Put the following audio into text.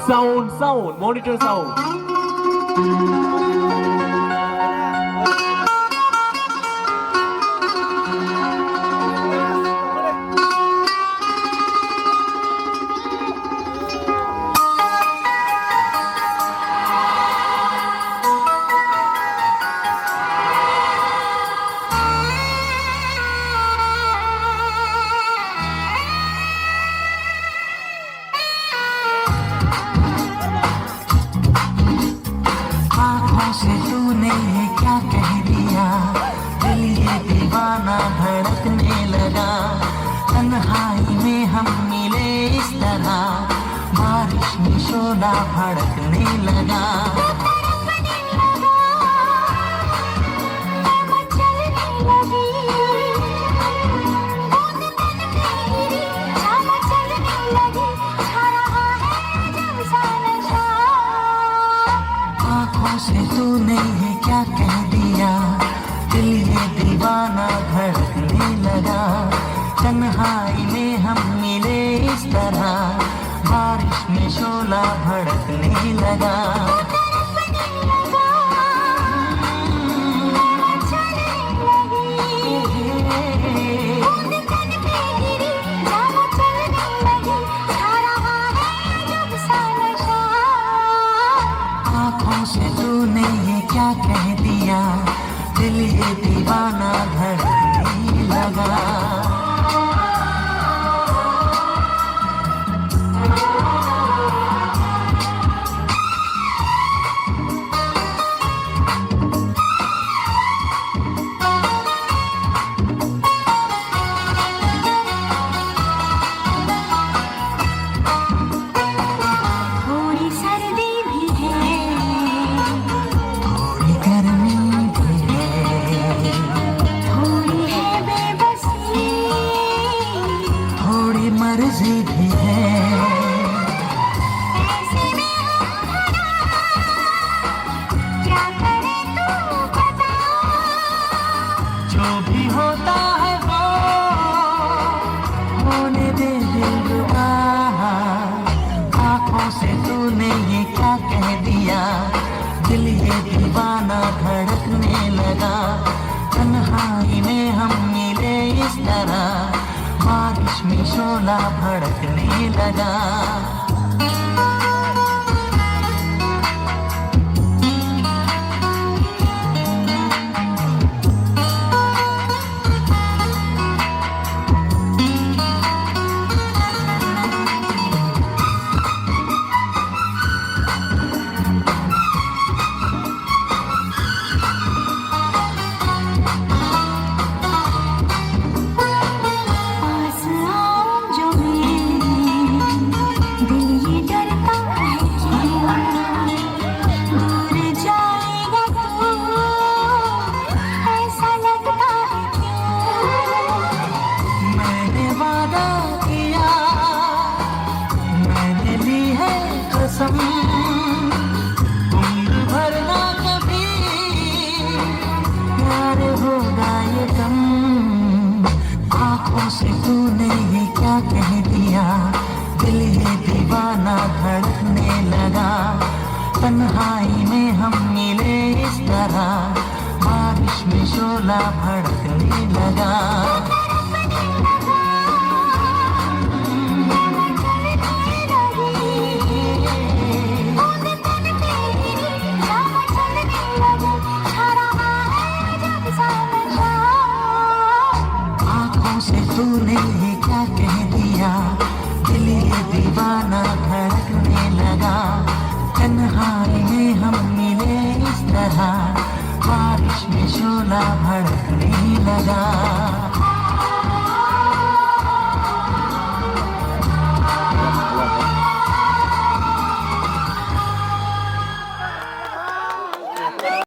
Sound, monitor sound. से तूने ये क्या कह दिया, दिल ये दीवाना धड़कने लगा। तन्हाई में हम मिले इस तरह, बारिश में शोला भड़कने लगा। से तूने ये क्या कह दिया, दिल ये दीवाना धड़कने लगा। तन्हाई में हम मिले इस तरह, बारिश में शोला भड़कने लगा। से तूने ये क्या कह दिया, दिल ये दीवाना धड़कने लगा। मर्जी भी है, ऐसे में हम क्या करें तू बता। जो भी होता है वो होने दे दिल रुबा। आँखों से तूने ये क्या कह दिया, दिल ये दीवाना धड़कने लगा। तन्हाई में हम मिले इस तरह, बारिश में शोला भड़कने लगा। उम्र भर ना कभी प्यार होगा ये कम। आँखों से तूने ये क्या कह दिया, दिल ये दीवाना धड़कने लगा। तन्हाई में हम मिले इस तरह, बारिश में शोला भड़कने लगा।